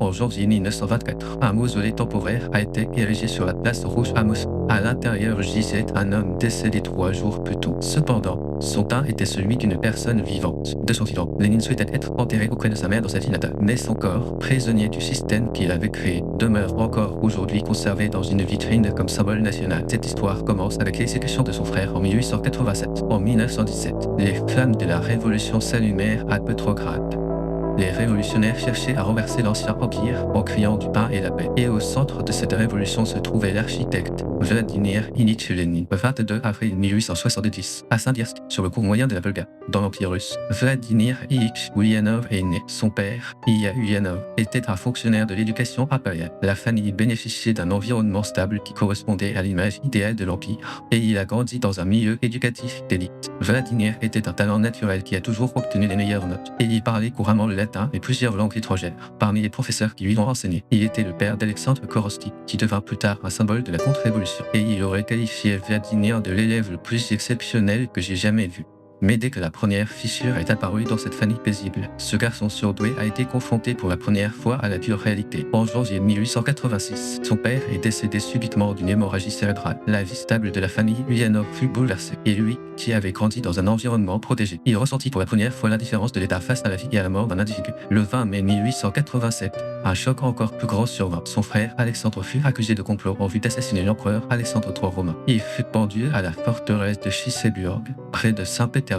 En janvier 1924, un mausolée temporaire a été érigé sur la place Rouge à Moscou. À l'intérieur gisait un homme décédé 3 jours plus tôt. Cependant, son teint était celui d'une personne vivante. De son vivant, Lénine souhaitait être enterré auprès de sa mère dans sa ville natale. Mais son corps, prisonnier du système qu'il avait créé, demeure encore aujourd'hui conservé dans une vitrine comme symbole national. Cette histoire commence avec l'exécution de son frère en 1887. En 1917, les flammes de la révolution s'allumèrent à Petrograd. Les révolutionnaires cherchaient à renverser l'ancien empire en criant du pain et la paix. Et au centre de cette révolution se trouvait l'architecte Vladimir Ilitch Lénine. Le 22 avril 1870, à Saint-Dirsk, sur le cours moyen de la Volga, dans l'Empire russe, Vladimir Ilitch Ulyanov est né. Son père, Ilya Ulyanov, était un fonctionnaire de l'éducation impériale. La famille bénéficiait d'un environnement stable qui correspondait à l'image idéale de l'Empire. Et il a grandi dans un milieu éducatif d'élite. Vladimir était un talent naturel qui a toujours obtenu les meilleures notes. Et il parlait couramment le latin et plusieurs langues étrangères. Parmi les professeurs qui lui ont enseigné, il était le père d'Alexandre Koroski, qui devint plus tard un symbole de la contre-révolution. Et il aurait qualifié Vladimir de l'élève le plus exceptionnel que j'ai jamais vu. Mais dès que la première fissure est apparue dans cette famille paisible, ce garçon surdoué a été confronté pour la première fois à la dure réalité. En janvier 1886, son père est décédé subitement d'une hémorragie cérébrale. La vie stable de la famille Ulyanov fut bouleversée. Et lui, qui avait grandi dans un environnement protégé, il ressentit pour la première fois l'indifférence de l'État face à la vie et à la mort d'un individu. Le 20 mai 1887, un choc encore plus grand survint. Son frère Alexandre fut accusé de complot en vue d'assassiner l'empereur Alexandre III romain. Il fut pendu à la forteresse de Chissebourg, près de Saint-Pétersbourg.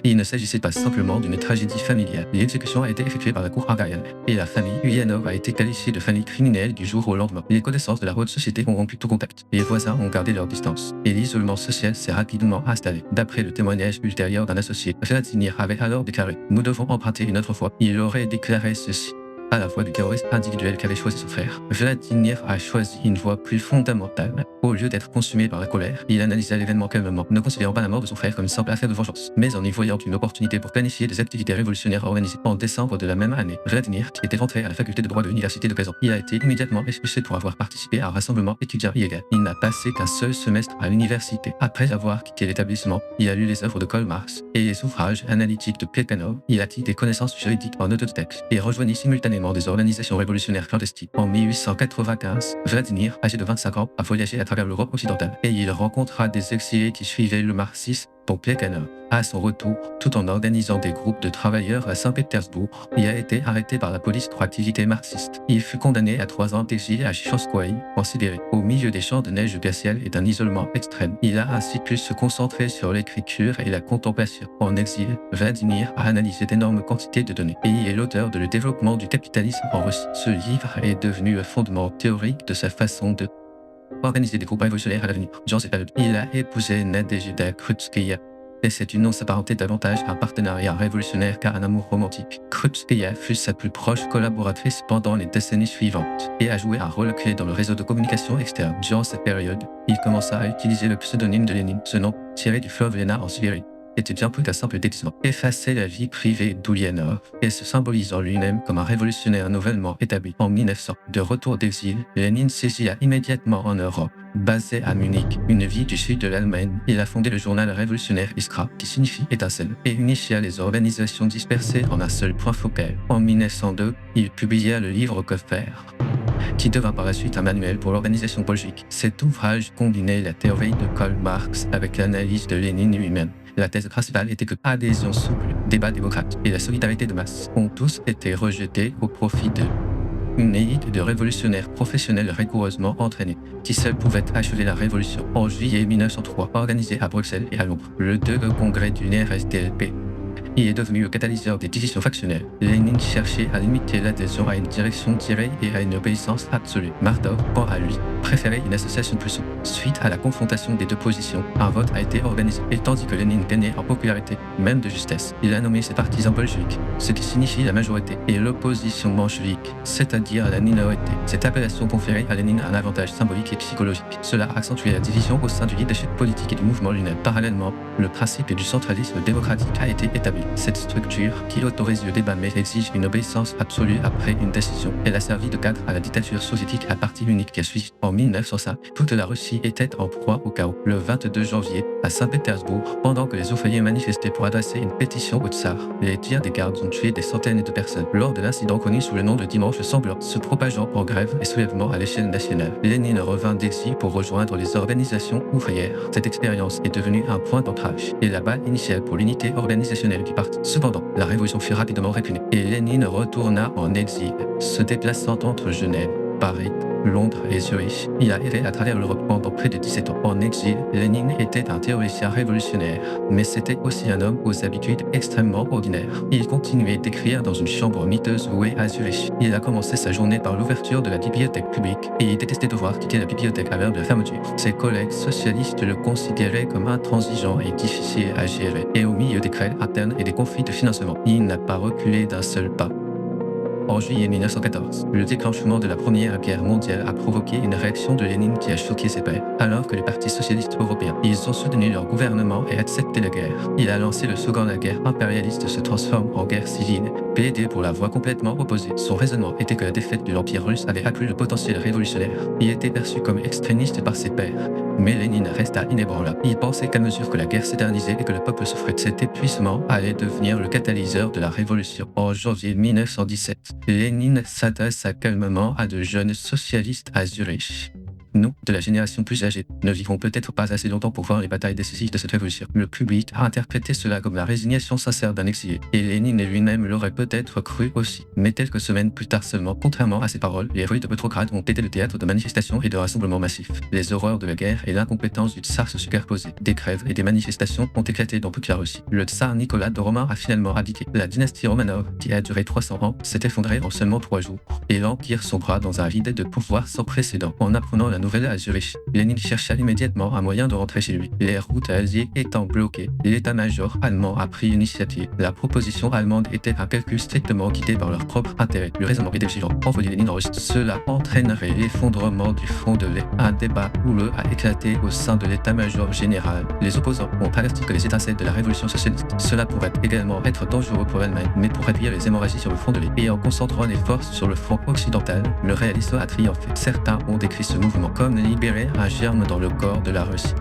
Il ne s'agissait pas simplement d'une tragédie familiale. L'exécution a été effectuée par la cour impériale et la famille Ulyanov a été qualifiée de famille criminelle du jour au lendemain. Les connaissances de la haute société ont rompu tout contact. Les voisins ont gardé leur distance et l'isolement social s'est rapidement installé. D'après le témoignage ultérieur d'un associé, Vladimir avait alors déclaré « Nous devons emprunter une autre voie ». Il aurait déclaré ceci: à la voie du terrorisme individuel qu'avait choisi son frère, Vladimir a choisi une voie plus fondamentale. Au lieu d'être consumé par la colère, il analysa l'événement calmement, ne considérant pas la mort de son frère comme une simple affaire de vengeance, mais en y voyant une opportunité pour planifier des activités révolutionnaires organisées. En décembre de la même année, Vladimir était entré à la faculté de droit de l'université de Kazan. Il a été immédiatement expulsé pour avoir participé à un rassemblement étudiant illégal. Il n'a passé qu'un seul semestre à l'université. Après avoir quitté l'établissement, il a lu les œuvres de Karl Marx et les ouvrages analytiques de Plekhanov. Il acquit des connaissances juridiques en autodidacte et rejoignit simultanément des organisations révolutionnaires clandestines. En 1895, Vladimir, âgé de 25 ans, a voyagé à travers l'Europe occidentale et il rencontra des exilés qui suivaient le marxisme, dont Plekhanov. À son retour, tout en organisant des groupes de travailleurs à Saint-Pétersbourg, il a été arrêté par la police pour activité marxiste. Il fut condamné à 3 ans d'exil à Chichanskoïe, en Sibérie, au milieu des champs de neige glaciale et d'un isolement extrême. Il a ainsi pu se concentrer sur l'écriture et la contemplation. En exil, Vladimir a analysé d'énormes quantités de données et il est l'auteur de Le développement du capitalisme en Russie. Ce livre est devenu le fondement théorique de sa façon de organiser des groupes révolutionnaires à l'avenir. Durant cette période, il a épousé Nadezhda Krupskaya. Et cette union s'apparentait davantage à un partenariat révolutionnaire qu'à un amour romantique. Krupskaya fut sa plus proche collaboratrice pendant les décennies suivantes et a joué un rôle clé dans le réseau de communication externe. Durant cette période, il commença à utiliser le pseudonyme de Lénine, ce nom tiré du fleuve Lena en Sibérie était bien plus qu'un simple déguisement. Effacer la vie privée d'Ulyanov et se symbolisant lui-même comme un révolutionnaire nouvellement établi. En 1900, de retour d'exil, Lénine séjourna immédiatement en Europe. Basé à Munich, une ville du sud de l'Allemagne, il a fondé le journal révolutionnaire Iskra, qui signifie étincelle, et unifiant les organisations dispersées en un seul point focal. En 1902, il publia le livre Que faire, qui devint par la suite un manuel pour l'organisation bolchevique. Cet ouvrage combinait la théorie de Karl Marx avec l'analyse de Lénine lui-même. La thèse principale était que adhésion souple, débat démocrate et la solidarité de masse ont tous été rejetés au profit d'une élite de révolutionnaires professionnels rigoureusement entraînés, qui seuls pouvaient achever la révolution. En juillet 1903, organisé à Bruxelles et à Londres, le 2 congrès du NRSDLP, il est devenu le catalyseur des divisions factionnelles. Lénine cherchait à limiter l'adhésion à une direction tirée et à une obéissance absolue. Mardov, quant à lui, préférait une association plus souple. Suite à la confrontation des deux positions, un vote a été organisé. Et tandis que Lénine gagnait en popularité, même de justesse, il a nommé ses partisans bolcheviques, ce qui signifie la majorité, et l'opposition menchevique, c'est-à-dire la minorité. Cette appellation conférait à Lénine un avantage symbolique et psychologique. Cela accentuait la division au sein du leadership politique et du mouvement lui-même. Parallèlement, le principe du centralisme démocratique a été établi. Cette structure, qui autorise le débat mais exige une obéissance absolue après une décision, elle a servi de cadre à la dictature soviétique à parti unique qui a suivi. En 1905, toute la Russie était en proie au chaos. Le 22 janvier, à Saint-Pétersbourg, pendant que les ouvriers manifestaient pour adresser une pétition au tsar, les tirs des gardes ont tué des centaines de personnes. Lors de l'incident connu sous le nom de dimanche sanglant, se propageant en grève et soulèvement à l'échelle nationale, Lénine revint d'exil pour rejoindre les organisations ouvrières. Cette expérience est devenue un point d'ancrage et la balle initiale pour l'unité organisationnelle du parti. Cependant, la révolution fut rapidement réprimée et Lénine retourna en exil, se déplaçant entre Genève, Paris, Londres et Zurich. Il a erré à travers l'Europe pendant près de 17 ans. En exil, Lénine était un théoricien révolutionnaire, mais c'était aussi un homme aux habitudes extrêmement ordinaires. Il continuait d'écrire dans une chambre miteuse louée à Zurich. Il a commencé sa journée par l'ouverture de la bibliothèque publique et il détestait devoir quitter la bibliothèque à l'heure de la fermeture. Ses collègues socialistes le considéraient comme intransigeant et difficile à gérer. Et au milieu des querelles internes et des conflits de financement, il n'a pas reculé d'un seul pas. En juillet 1914, le déclenchement de la Première Guerre mondiale a provoqué une réaction de Lénine qui a choqué ses pairs. Alors que les partis socialistes européens, ils ont soutenu leur gouvernement et accepté la guerre. Il a lancé le slogan la guerre impérialiste se transforme en guerre civile, plaidé pour la voie complètement opposée. Son raisonnement était que la défaite de l'Empire russe avait accru le potentiel révolutionnaire. Il était perçu comme extrémiste par ses pairs. Mais Lénine resta inébranlable. Il pensait qu'à mesure que la guerre s'éternisait et que le peuple souffrait, cet épuisement allait devenir le catalyseur de la révolution. En janvier 1917, Lénine s'adressa calmement à de jeunes socialistes à Zurich. Nous, de la génération plus âgée, ne vivons peut-être pas assez longtemps pour voir les batailles décisives de cette révolution. Le public a interprété cela comme la résignation sincère d'un exilé, et Lénine lui-même l'aurait peut-être cru aussi. Mais quelques semaines plus tard seulement, contrairement à ses paroles, les rues de Petrograd ont été le théâtre de manifestations et de rassemblements massifs. Les horreurs de la guerre et l'incompétence du tsar se superposaient. Des grèves et des manifestations ont éclaté dans toute la Russie. Le tsar Nicolas de Romain a finalement abdiqué. La dynastie Romanov, qui a duré 300 ans, s'est effondrée en seulement 3 jours, et l'empire sombra dans un vide de pouvoir sans précédent. En apprenant la nouvelle à Zurich, Lénine chercha immédiatement un moyen de rentrer chez lui. Les routes à Alger étant bloquées, l'état-major allemand a pris l'initiative. La proposition allemande était un calcul strictement guidé par leur propre intérêt. Le raisonnement était le suivant: envoyer Lénine en Russie. Cela entraînerait l'effondrement du front de l'Est. Un débat houleux a éclaté au sein de l'état-major général. Les opposants ont averti que les étincelles de la révolution socialiste, cela pourrait également être dangereux pour l'Allemagne, mais pour réduire les hémorragies sur le front de l'Est. Et en concentrant les forces sur le front occidental, le réalisme a triomphé. Certains ont décrit ce mouvement comme libérer un germe dans le corps de la Russie.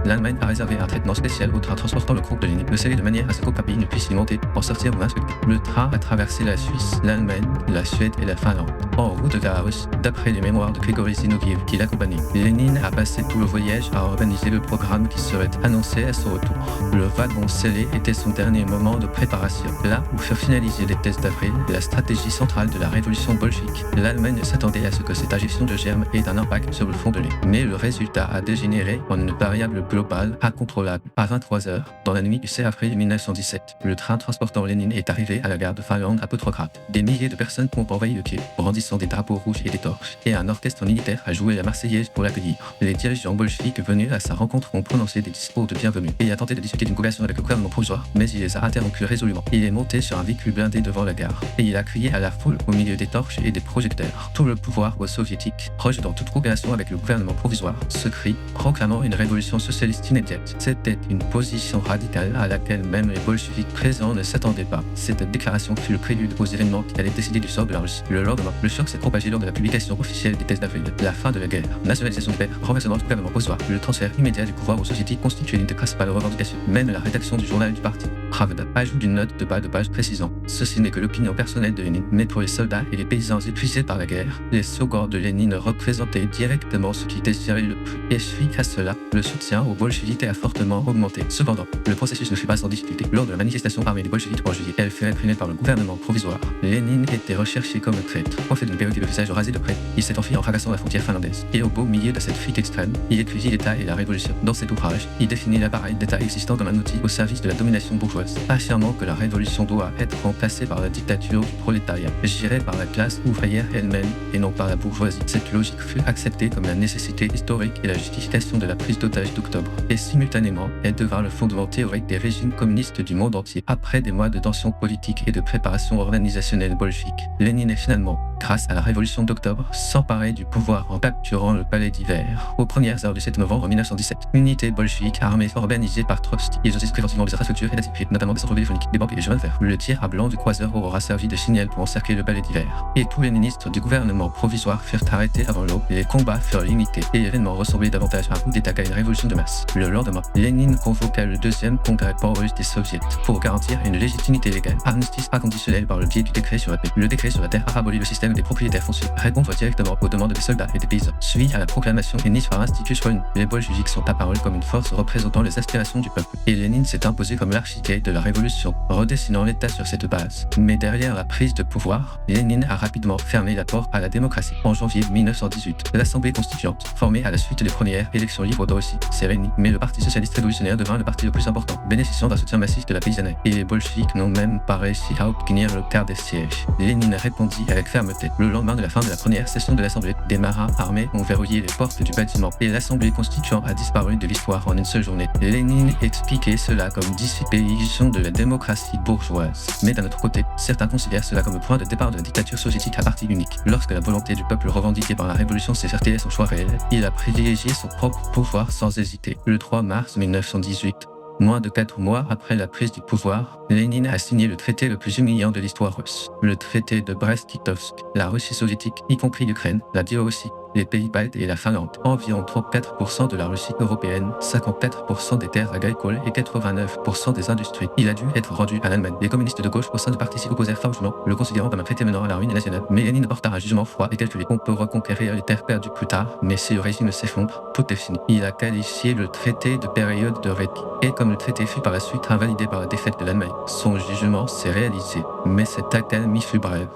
L'Allemagne a réservé un traitement spécial au train transportant le groupe de Lénine, le scellé de manière à ce qu'aucun pays ne puisse y monter, en sortir ou l'inspecter. Le train a traversé la Suisse, l'Allemagne, la Suède et la Finlande, en route vers la Russie, d'après les mémoires de Grigory Zinoviev qui l'accompagnait. Lénine a passé tout le voyage à organiser le programme qui serait annoncé à son retour. Le wagon scellé était son dernier moment de préparation. Là où furent finalisés les tests d'avril, la stratégie centrale de la révolution bolchevique, l'Allemagne s'attendait à ce que cette injection de germes ait un impact sur le front de l'Est. Mais le résultat a dégénéré en une variable globale incontrôlable. À 23h, dans la nuit du 6 avril 1917, le train transportant Lénine est arrivé à la gare de Finlande à Petrograd. Des milliers de personnes ont envahi le quai, brandissant des drapeaux rouges et des torches, et un orchestre militaire a joué la Marseillaise pour l'accueillir. Les dirigeants bolcheviques venus à sa rencontre ont prononcé des discours de bienvenue et a tenté de discuter d'une coopération avec le gouvernement provisoire, mais il les a interrompus résolument. Il est monté sur un véhicule blindé devant la gare, et il a crié à la foule au milieu des torches et des projecteurs: tout le pouvoir aux soviétiques, rejetant toute coopération avec le gouvernement provisoire. Ce cri, proclamant une révolution socialiste immédiate, c'était une position radicale à laquelle même les bolcheviques présents ne s'attendaient pas. Cette déclaration fut le prélude aux événements qui allaient décider du sort de la Russie. Le lendemain, le choc s'est propagé lors de la publication officielle des tests d'avril. La fin de la guerre, nationalisation du père, renversement du gouvernement provisoire, le transfert immédiat du pouvoir aux soviétiques constituait l'une des principales revendications. Même la rédaction du journal du parti, Pravda, ajoute une note de bas de page précisant: ceci n'est que l'opinion personnelle de Lénine, mais pour les soldats et les paysans épuisés par la guerre, les slogans de Lénine représentaient directement ce qui désirait le plus. Et suite à cela, le soutien aux bolcheviques a fortement augmenté. Cependant, le processus ne fut pas sans difficulté. Lors de la manifestation armée des bolcheviques en juillet, elle fut réprimée par le gouvernement provisoire. Lénine était recherché comme traître. Coiffé d'une perruque et le visage rasé de près, il s'est enfui en traversant la frontière finlandaise. Et au beau milieu de cette fuite extrême, il étudie l'État et la Révolution. Dans cet ouvrage, il définit l'appareil d'État existant comme un outil au service de la domination bourgeoise, affirmant que la Révolution doit être remplacée par la dictature du prolétariat, gérée par la classe ouvrière elle-même et non par la bourgeoisie. Cette logique fut acceptée comme la nécessité historique et la justification de la prise d'otages d'octobre. Et simultanément, elle devint le fondement théorique des régimes communistes du monde entier. Après des mois de tensions politiques et de préparation organisationnelle bolchevique, Lénine est finalement grâce à la révolution d'octobre, s'emparer du pouvoir en capturant le palais d'hiver. Aux premières heures du 7 novembre 1917, unité bolchevique armée organisée par Trotsky et Joseph préventivement des infrastructures et d'actifs, notamment des centres téléphoniques, des banques et des chemins de fer. Le tir à blanc du croiseur aura servi de signal pour encercler le palais d'hiver. Et tous les ministres du gouvernement provisoire furent arrêtés avant l'aube et les combats furent limités et l'événement ressemblait davantage à un coup d'état qu'à une révolution de masse. Le lendemain, Lénine convoqua le deuxième congrès pan-russe des soviets pour garantir une légitimité légale, armistice inconditionnel par le biais du décret sur la paix. Le décret sur la terre a aboli le système des propriétaires fonciers, répondre directement aux demandes des soldats et des paysans. Suite à la proclamation émise par l'Institut Schoen, les bolcheviks sont apparus comme une force représentant les aspirations du peuple, et Lénine s'est imposé comme l'architecte de la révolution, redessinant l'État sur cette base. Mais derrière la prise de pouvoir, Lénine a rapidement fermé la porte à la démocratie. En janvier 1918, l'Assemblée constituante, formée à la suite des premières élections libres de Russie, s'est réunie, mais le Parti socialiste révolutionnaire devint le parti le plus important, bénéficiant d'un soutien massif de la paysannerie, et les bolcheviks n'ont même pas réussi à obtenir le quart des sièges. Lénine répondit avec fermeté. Le lendemain de la fin de la première session de l'Assemblée, des marins armés ont verrouillé les portes du bâtiment et l'Assemblée constituante a disparu de l'histoire en une seule journée. Lénine expliquait cela comme dissipation de la démocratie bourgeoise. Mais d'un autre côté, certains considèrent cela comme le point de départ de la dictature soviétique à parti unique. Lorsque la volonté du peuple revendiquée par la révolution s'est heurtée à son choix réel, il a privilégié son propre pouvoir sans hésiter. Le 3 mars 1918, moins de 4 mois après la prise du pouvoir, Lénine a signé le traité le plus humiliant de l'histoire russe, le traité de Brest-Litovsk. La Russie soviétique, y compris l'Ukraine, la Biélorussie, les Pays-Baltes et la Finlande, environ 34% de la Russie européenne, 54% des terres agricoles et 89% des industries. Il a dû être rendu à l'Allemagne. Les communistes de gauche au sein du parti s'y opposèrent farouchement, le considérant comme un traité menant à la ruine nationale. Mais Lénine porta un jugement froid et calculé. On peut reconquérir les terres perdues plus tard, mais si le régime s'effondre, tout est fini. Il a qualifié le traité de période de répit. Et comme le traité fut par la suite invalidé par la défaite de l'Allemagne, son jugement s'est réalisé. Mais cette accalmie fut brève.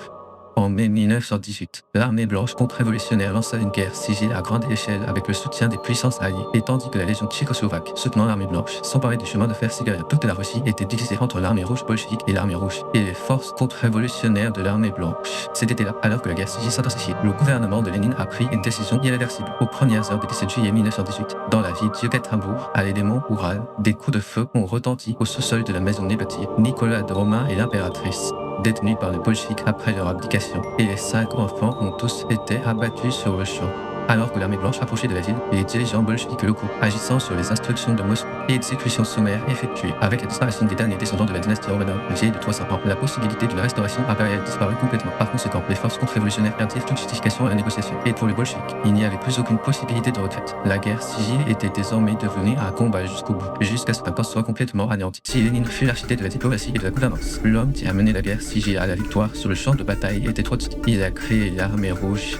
En mai 1918, l'armée blanche contre-révolutionnaire lança une guerre civile à grande échelle avec le soutien des puissances alliées, et tandis que la légion tchécoslovaque, soutenant l'armée blanche, s'emparait du chemin de fer sibérien. Toute la Russie était divisée entre l'armée rouge bolchevique et l'armée rouge, et les forces contre-révolutionnaires de l'armée blanche. C'était là, alors que la guerre civile s'intensifiait. Le gouvernement de Lénine a pris une décision irréversible. Aux premières heures du 17 juillet 1918, dans la ville d'Yekaterinbourg, à l'élément Oural, des coups de feu ont retenti au sous-sol de la maison Nébatier. Nicolas de Romain et l'impératrice, détenus par les bolcheviks après leur abdication, et les 5 enfants ont tous été abattus sur le champ. Alors que l'armée blanche approchait de la ville, les dirigeants bolcheviks locaux, agissant sur les instructions de Moscou, et exécutions sommaires effectuées avec la disparition des derniers descendants de la dynastie Romanov, vieille de 300 ans, la possibilité d'une restauration impériale disparut complètement. Par conséquent, les forces contre-révolutionnaires perdirent toute justification à la négociation. Et pour les bolcheviks, il n'y avait plus aucune possibilité de retraite. La guerre civile était désormais devenue un combat jusqu'au bout, jusqu'à ce qu'un poste soit complètement anéanti. Si Lénine fut l'architecte de la diplomatie et de la gouvernance, l'homme qui a mené la guerre civile à la victoire sur le champ de bataille était Trotsky. Il a créé l'armée rouge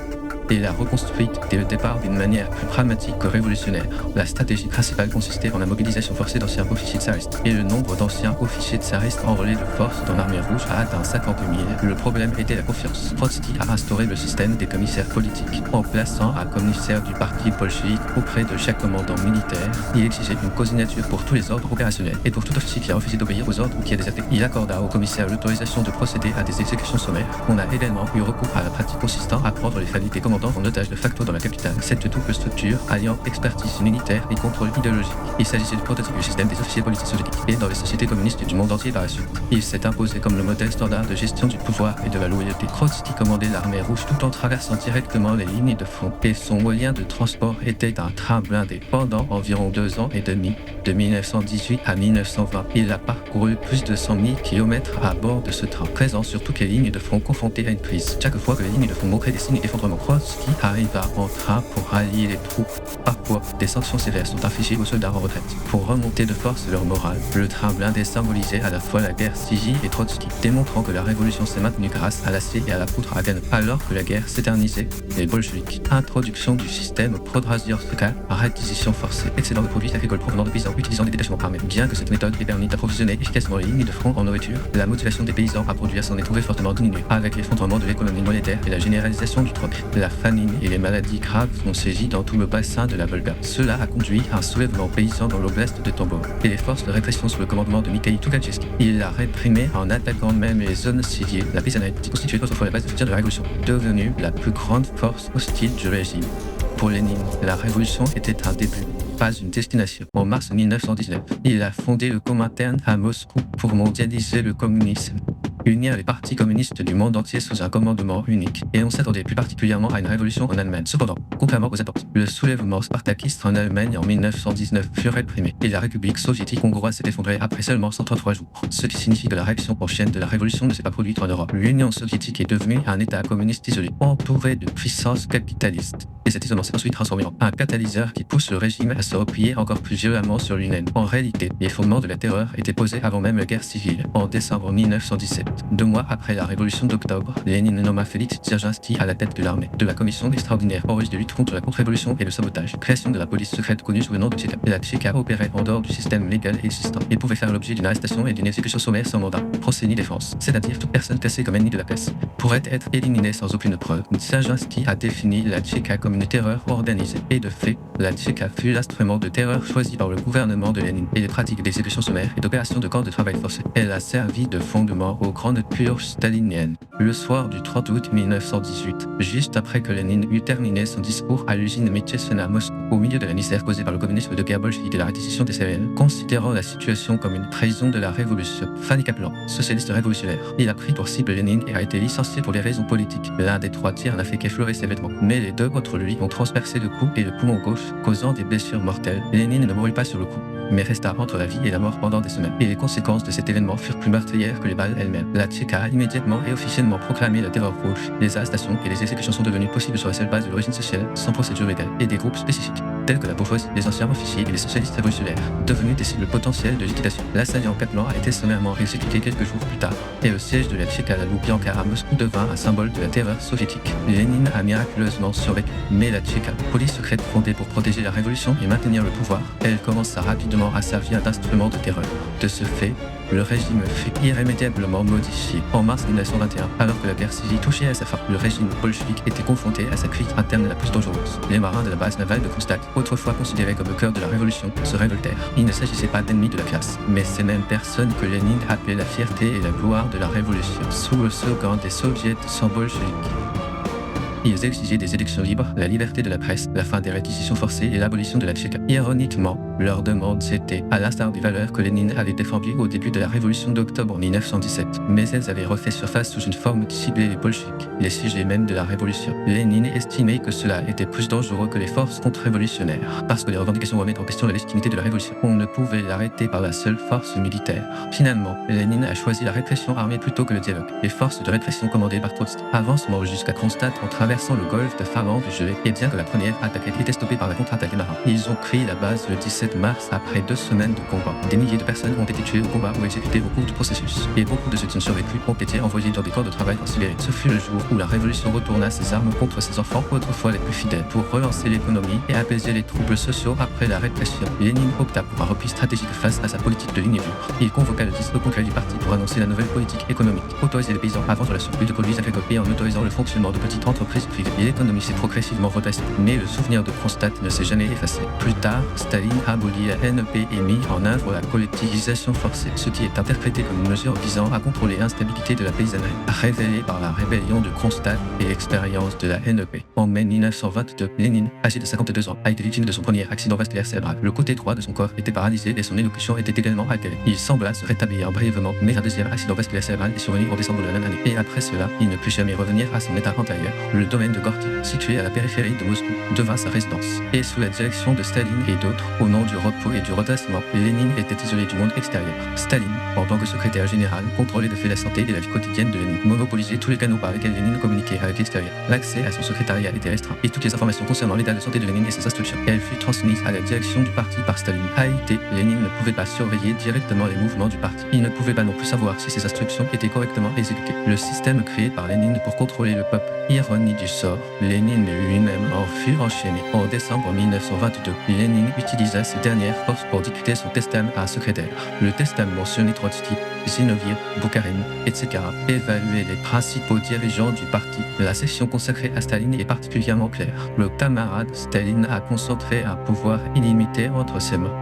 et l'a reconstruite dès le départ d'une manière plus pragmatique que révolutionnaire. La stratégie principale consistait en la mobilisation forcée d'anciens officiers tsaristes, et le nombre d'anciens officiers tsaristes enrôlés de force dans l'armée rouge a atteint 50 000. Le problème était la confiance. Trotsky a instauré le système des commissaires politiques, en plaçant un commissaire du parti bolchevique auprès de chaque commandant militaire. Il exigeait une cosignature pour tous les ordres opérationnels, et pour tout officier qui a refusé d'obéir aux ordres ou qui a déserté. Il accorda au commissaire l'autorisation de procéder à des exécutions sommaires. On a également eu recours à la pratique consistant à prendre les familles des commandants en otage de facto dans la capitale. Cette double structure alliant expertise militaire et contrôle idéologique. Il s'agissait du prototype du système des officiers politiques soviétiques et dans les sociétés communistes du monde entier par la suite. Il s'est imposé comme le modèle standard de gestion du pouvoir et de la loyauté. Trotsky commandait l'armée rouge tout en traversant directement les lignes de front, et son moyen de transport était un train blindé. Pendant environ 2 ans et demi, de 1918 à 1920, il a parcouru plus de 100 000 km à bord de ce train, présent sur toutes les lignes de front confrontées à une crise. Chaque fois que les lignes de front montraient des signes d'effondrement, Trotsky arriva en train pour rallier les troupes. Parfois, des sanctions sévères sont infligées aux soldats en retraite pour remonter de force leur morale. Le train blindé symbolisait à la fois la guerre civile et Trotsky, démontrant que la révolution s'est maintenue grâce à l'acier et à la poudre à canon. Alors que la guerre s'éternisait, les bolcheviks, introduction du système Podrazhevska, réquisition forcée, excédent de produits agricoles provenant de paysans utilisant des détachements armés. Bien que cette méthode ait permis d'approvisionner efficacement les lignes de front en nourriture, la motivation des paysans à produire s'en est trouvée fortement diminuée, avec l'effondrement de l'économie monétaire et la généralisation du troc. La famine et les maladies graves ont sévi dans tout le bassin de la Volga. Cela a conduit à un soulèvement paysan dans l'oblast de Tambov et les forces de répression sous le commandement de Mikhaïl Tukhachevski. Il l'a réprimé en attaquant même les zones civiles. La paysannerie, qui constituait autrefois la base de soutien de la révolution, devenue la plus grande force hostile du régime. Pour Lénine, la révolution était un début, pas une destination. En mars 1919, il a fondé le Comintern à Moscou pour mondialiser le communisme. unir les partis communistes du monde entier sous un commandement unique, et on s'attendait plus particulièrement à une révolution en Allemagne. Cependant, contrairement aux attentes, le soulèvement spartakiste en Allemagne en 1919 fut réprimé, et la République soviétique hongroise s'est effondrée après seulement 133 jours, ce qui signifie que la réaction en chaîne de la révolution ne s'est pas produite en Europe. L'Union soviétique est devenue un État communiste isolé, entouré de puissances capitalistes. Et cet isolement s'est ensuite transformé en un catalyseur qui pousse le régime à se replier encore plus violemment sur lui-même. En réalité, les fondements de la terreur étaient posés avant même la guerre civile, en décembre 1917. 2 mois après la révolution d'octobre, Lénine nomma Félix Dzerzhinsky à la tête de l'armée, de la commission extraordinaire en russe de lutte contre la contre-révolution et le sabotage, création de la police secrète connue sous le nom de Tchéka. La Tchéka opérait en dehors du système légal existant et pouvait faire l'objet d'une arrestation et d'une exécution sommaire sans mandat, procès ni défense, c'est-à-dire toute personne classée comme ennemie de la paix pourrait être éliminée sans aucune preuve. Dzerzhinsky a défini la Tchéka comme une terreur organisée, et de fait, la Tchéka fut l'instrument de terreur choisi par le gouvernement de Lénine, et les pratiques d'exécution sommaire et d'opérations de camps de travail forcé. Elle a servi de fondement aux grandes purges staliniennes. Le soir du 30 août 1918, juste après que Lénine eut terminé son discours à l'usine Mitchesena à Moscou, au milieu de la misère causée par le communisme de guerre bolchevique et la réquisition des céréales, considérant la situation comme une trahison de la révolution, Fanny Kaplan, socialiste révolutionnaire, il a pris pour cible Lénine et a été licencié pour des raisons politiques. L'un des 3 tirs n'a fait qu'effleurer ses vêtements, mais les 2 autres lui ont transpercé le cou et le poumon gauche, causant des blessures mortelles. Lénine ne mourut pas sur le coup, mais resta entre la vie et la mort pendant des semaines. Et les conséquences de cet événement furent plus meurtrières que les balles elles-mêmes. La Tchéka a immédiatement et officiellement proclamé la terreur rouge. Les arrestations et les exécutions sont devenues possibles sur la seule base de l'origine sociale, sans procédure légale, et des groupes spécifiques, tels que la bourgeoisie, les anciens officiers et les socialistes révolutionnaires, devenus des cibles potentielles de liquidation. L'assaillant Kaplan a été sommairement exécuté quelques jours plus tard, et le siège de la Tchéka, la Loubianka à Moscou, devint un symbole de la terreur soviétique. Lénine a miraculeusement survécu, mais la Tchéka, police secrète fondée pour protéger la révolution et maintenir le pouvoir, elle commença rapidement à servir d'instrument de terreur. De ce fait, le régime fut irrémédiablement modifié en mars 1921, alors que la guerre civile touchait à sa fin. Le régime bolchevique était confronté à sa crise interne la plus dangereuse. Les marins de la base navale de Kronstadt, autrefois considérés comme le cœur de la révolution, se révoltèrent. Il ne s'agissait pas d'ennemis de la classe, mais ces mêmes personnes que Lénine appelait la fierté et la gloire de la révolution, sous le slogan des soviets sans bolcheviques. Ils exigeaient des élections libres, la liberté de la presse, la fin des réquisitions forcées et l'abolition de la Tchéka. Ironiquement, leur demande c'était, à l'instar des valeurs que Lénine avait défendues au début de la révolution d'octobre 1917. Mais elles avaient refait surface sous une forme qui ciblait les bolcheviks, les sujets même de la révolution. Lénine estimait que cela était plus dangereux que les forces contre-révolutionnaires, parce que les revendications remettent en question la légitimité de la révolution. On ne pouvait l'arrêter par la seule force militaire. Finalement, Lénine a choisi la répression armée plutôt que le dialogue. Les forces de répression commandées par Trotsky avancent jusqu'à Kronstadt en traversant le golfe de Finlande gelé, et bien que la première attaque ait été stoppée par la contre-attaque des marins, ils ont pris la base le 17 mars après 2 semaines de combat. Des milliers de personnes ont été tuées au combat ou exécutées au cours du processus, et beaucoup de ceux qui ont survécu ont été envoyés dans des camps de travail en Sibérie. Ce fut le jour où la révolution retourna ses armes contre ses enfants, autrefois les plus fidèles, pour relancer l'économie et apaiser les troubles sociaux après la répression. Lénine opta pour un repli stratégique face à sa politique de ligne dure. Il convoqua le 10 au congrès du parti pour annoncer la nouvelle politique économique, autoriser les paysans à vendre la surplus de produits agricoles et en autorisant le fonctionnement de petites entreprises privées. L'économie s'est progressivement redressée, mais le souvenir de Kronstadt ne s'est jamais effacé. Plus tard, Staline abolit la NEP et mit en œuvre la collectivisation forcée, ce qui est interprété comme une mesure visant à contrôler l'instabilité de la paysannerie, révélée par la rébellion de Kronstadt et l'expérience de la NEP. En mai 1922, Lénine, âgé de 52 ans, a été victime de son premier accident vasculaire cérébral. Le côté droit de son corps était paralysé et son élocution était également altérée. Il sembla se rétablir brièvement, mais un deuxième accident vasculaire cérébral est survenu en décembre de la même année. Et après cela, il ne put jamais revenir à son état antérieur. Le domaine de Gorky, situé à la périphérie de Moscou, devint sa résidence. Et sous la direction de Staline et d'autres, au nom du repos et du redressement, Lénine était isolé du monde extérieur. Staline, en tant que secrétaire général, contrôlait de fait la santé et la vie quotidienne de Lénine, monopolisait tous les canaux par lesquels Lénine communiquait avec l'extérieur. L'accès à son secrétariat était restreint, et toutes les informations concernant l'état de santé de Lénine et ses instructions. Elle fut transmise à la direction du parti par Staline. AIT, Lénine ne pouvait pas surveiller directement les mouvements du parti. Il ne pouvait pas non plus savoir si ses instructions étaient correctement exécutées. Le système créé par Lénine pour contrôler le peuple. Ironie du sort, Lénine lui-même en fut enchaîné. En décembre 1922, Lénine utilisa ses dernières forces pour dicter son testament à un secrétaire. Le testament mentionnait Trotsky, Zinoviev, Boukharine, etc. Évaluait les principaux dirigeants du parti. La section consacrée à Staline est particulièrement claire. Le camarade Staline a concentré un pouvoir illimité entre ses mains.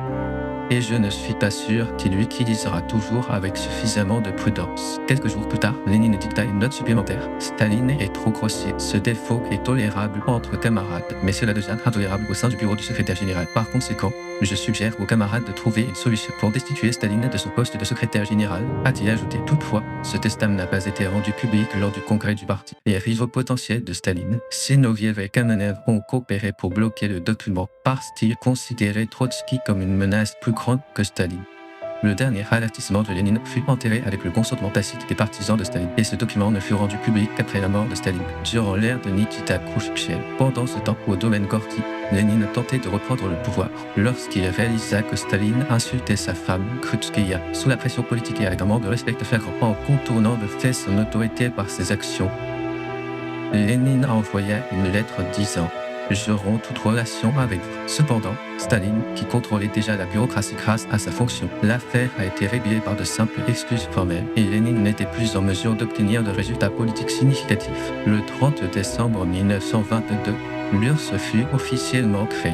Et je ne suis pas sûr qu'il l'utilisera toujours avec suffisamment de prudence. Quelques jours plus tard, Lénine dicta une note supplémentaire. Staline est trop grossier. Ce défaut est tolérable entre camarades, mais cela devient intolérable au sein du bureau du secrétaire général. Par conséquent, je suggère aux camarades de trouver une solution pour destituer Staline de son poste de secrétaire général, a-t-il ajouté. Toutefois, Ce testament n'a pas été rendu public lors du congrès du parti. Les rivaux potentiels de Staline, Zinoviev et Kamenev, ont coopéré pour bloquer le document parce qu'ils considéraient Trotsky comme une menace plus grande que Staline. Le dernier avertissement de Lénine fut enterré avec le consentement tacite des partisans de Staline, et ce document ne fut rendu public qu'après la mort de Staline, durant l'ère de Nikita Khrouchtchev. Pendant ce temps, au domaine Gorky, Lénine tentait de reprendre le pouvoir lorsqu'il réalisa que Staline insultait sa femme, Krutskaya, sous la pression politique et avec un manque de respect flagrant, en contournant de fait son autorité par ses actions. Lénine envoya une lettre disant « Je romps toute relation avec vous ». Cependant, Staline, qui contrôlait déjà la bureaucratie grâce à sa fonction, l'affaire a été réglée par de simples excuses formelles et Lénine n'était plus en mesure d'obtenir de résultats politiques significatifs. Le 30 décembre 1922, l'URSS fut officiellement créée.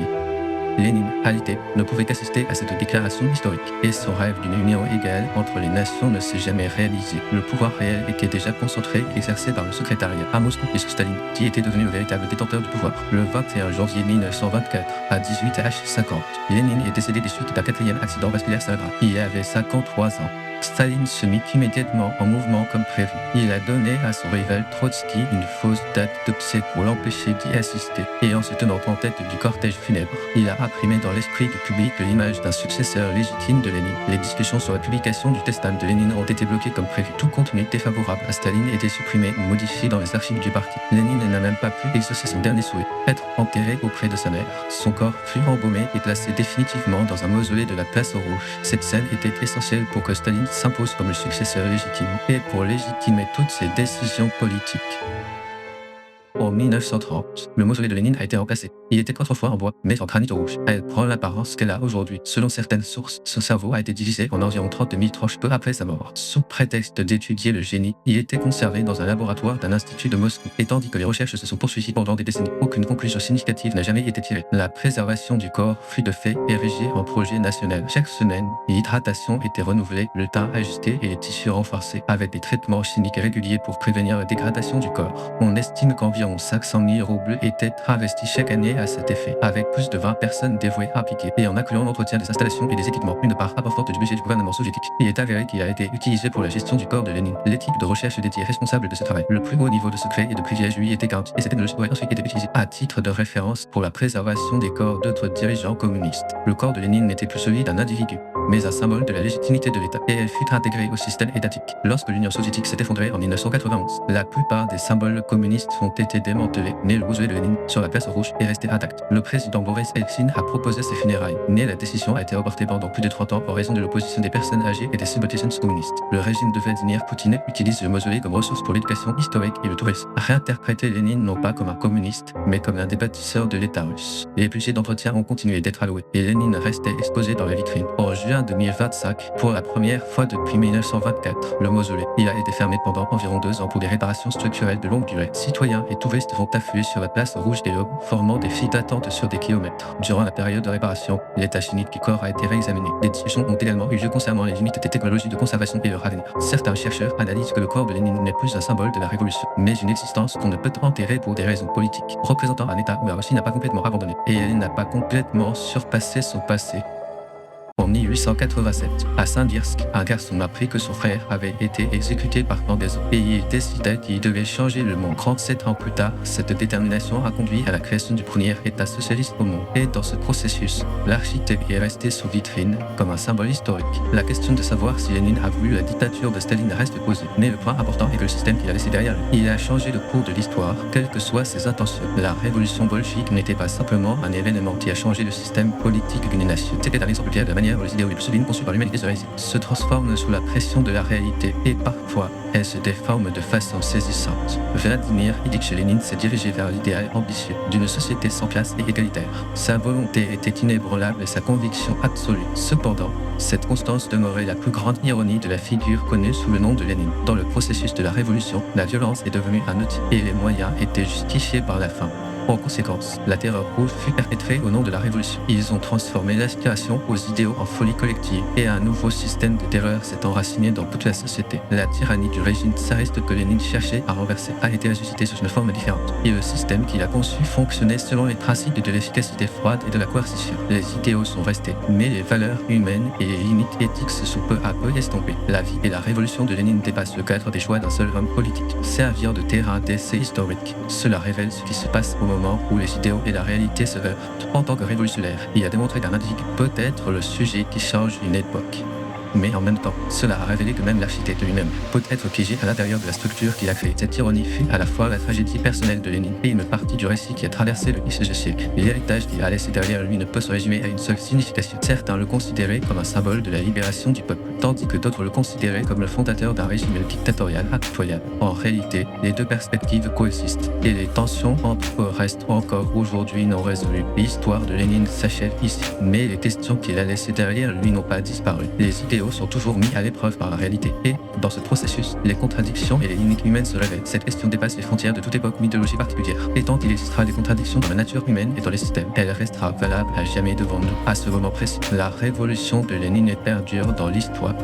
Lénine, alité, ne pouvait qu'assister à cette déclaration historique, et son rêve d'une union égale entre les nations ne s'est jamais réalisé. Le pouvoir réel était déjà concentré et exercé par le secrétariat à Moscou, et Staline, qui était devenu le véritable détenteur du pouvoir. Le 21 janvier 1924, à 18h50, Lénine est décédé des suites d'un 4e accident vasculaire cérébral. Il avait 53 ans. Staline se mit immédiatement en mouvement comme prévu. Il a donné à son rival Trotsky une fausse date d'obsèques pour l'empêcher d'y assister, et en se tenant en tête du cortège funèbre, il a imprimé dans l'esprit du public l'image d'un successeur légitime de Lénine. Les discussions sur la publication du testament de Lénine ont été bloquées comme prévu. Tout contenu défavorable à Staline était supprimé ou modifié dans les archives du parti. Lénine n'a même pas pu exaucer son dernier souhait, être enterré auprès de sa mère. Son corps fut embaumé et placé définitivement dans un mausolée de la Place Rouge. Cette scène était essentielle pour que Staline s'impose comme le successeur légitime et pour légitimer toutes ses décisions politiques. En 1930, le mausolée de Lénine a été remplacé. Il était autrefois en bois, mais en granit rouge. Elle prend l'apparence qu'elle a aujourd'hui. Selon certaines sources, son cerveau a été divisé en environ 30 000 tranches peu après sa mort. Sous prétexte d'étudier le génie, il était conservé dans un laboratoire d'un institut de Moscou. Et tandis que les recherches se sont poursuivies pendant des décennies, aucune conclusion significative n'a jamais été tirée. La préservation du corps fut de fait érigée en projet national. Chaque semaine, l'hydratation était renouvelée, le teint ajusté et les tissus renforcés, avec des traitements chimiques réguliers pour prévenir la dégradation du corps. On estime qu'environ 500 000 roubles étaient investis chaque année à cet effet, avec plus de 20 personnes dévouées impliquées, et en incluant l'entretien des installations et des équipements, une part importante du budget du gouvernement soviétique. Il est avéré qu'il a été utilisé pour la gestion du corps de Lénine. L'équipe de recherche dédiée responsable de ce travail. Le plus haut niveau de secret et de privilège lui était garanti, et cette technologie aurait ensuite été utilisée à titre de référence pour la préservation des corps d'autres dirigeants communistes. Le corps de Lénine n'était plus celui d'un individu, mais un symbole de la légitimité de l'État, et elle fut intégrée au système étatique. Lorsque l'Union soviétique s'est effondrée en 1991, la plupart des symboles communistes ont été démantelés, mais le mausolée de Lénine sur la Place Rouge est resté intact. Le président Boris Eltsine a proposé ses funérailles, mais la décision a été reportée pendant plus de 30 ans en raison de l'opposition des personnes âgées et des sympathisants communistes. Le régime de Vladimir Poutine utilise le mausolée comme ressource pour l'éducation historique et le tourisme. Réinterpréter Lénine non pas comme un communiste, mais comme un des bâtisseurs de l'État russe. Les budgets d'entretien ont continué d'être alloués, et Lénine restait exposé dans la vitrine. En juin 2025, pour la première fois depuis 1924, le mausolée il a été fermé pendant environ 2 ans pour des réparations structurelles de longue durée. Citoyens et touristes vont affluer sur la Place Rouge et l'aube, formant des files d'attente sur des kilomètres. Durant la période de réparation, l'état chimique du corps a été réexaminé. Des discussions ont également eu lieu concernant les limites des technologies de conservation et leur avenir. Certains chercheurs analysent que le corps de Lénine n'est plus un symbole de la révolution, mais une existence qu'on ne peut enterrer pour des raisons politiques, représentant un État où la Russie n'a pas complètement abandonné, et elle n'a pas complètement surpassé son passé. En 1887, à Saint-Dirsk, un garçon apprit que son frère avait été exécuté par pendaison et il décida qu'il devait changer le monde. 37 ans plus tard, cette détermination a conduit à la création du premier État socialiste au monde. Et dans ce processus, l'architecte est resté sous vitrine comme un symbole historique. La question de savoir si Lénine a voulu la dictature de Staline reste posée, mais le point important est que le système qu'il a laissé derrière lui, il a changé le cours de l'histoire, quelles que soient ses intentions. La révolution bolchevique n'était pas simplement un événement qui a changé le système politique d'une nation. C'était un exemple clair de la manière dont les idéaux Staline conçues par l'humanité se transforment sous la pression de la réalité et parfois elles se déforment de façon saisissante. Vladimir Ilyich Lénine s'est dirigé vers l'idéal ambitieux d'une société sans classe et égalitaire. Sa volonté était inébranlable et sa conviction absolue. Cependant, cette constance demeurait la plus grande ironie de la figure connue sous le nom de Lénine. Dans le processus de la révolution, la violence est devenue un outil et les moyens étaient justifiés par la fin. En conséquence, la terreur rouge fut perpétrée au nom de la révolution. Ils ont transformé l'aspiration aux idéaux en folie collective et un nouveau système de terreur s'est enraciné dans toute la société. La tyrannie du régime tsariste que Lénine cherchait à renverser a été ressuscitée sous une forme différente. Et le système qu'il a conçu fonctionnait selon les principes de l'efficacité froide et de la coercition. Les idéaux sont restés, mais les valeurs humaines et les limites éthiques se sont peu à peu estompées. La vie et la révolution de Lénine dépassent le cadre des choix d'un seul homme politique. Servir de terrain d'essai historique. Cela révèle ce qui se passe au moment où les idéaux et la réalité se heurtent. En tant que révolutionnaire, il a démontré qu'un individu peut être le sujet qui change une époque. Mais en même temps, cela a révélé que même l'architecte lui-même peut être piégé à l'intérieur de la structure qu'il a créée. Cette ironie fut à la fois la tragédie personnelle de Lénine et une partie du récit qui a traversé le siècle. L'héritage qu'il a laissé derrière lui ne peut se résumer à une seule signification. Certains le considéraient comme un symbole de la libération du peuple, tandis que d'autres le considéraient comme le fondateur d'un régime dictatorial impitoyable. En réalité, les deux perspectives coexistent, et les tensions entre eux restent encore aujourd'hui non résolues. L'histoire de Lénine s'achève ici, mais les questions qu'il a laissées derrière lui n'ont pas disparu. Les idéaux sont toujours mis à l'épreuve par la réalité, et, dans ce processus, les contradictions et les limites humaines se révèlent. Cette question dépasse les frontières de toute époque ou mythologie particulière, et tant qu'il existera des contradictions dans la nature humaine et dans les systèmes, elle restera valable à jamais devant nous. À ce moment précis, la révolution de Lénine perdure dans l'histoire.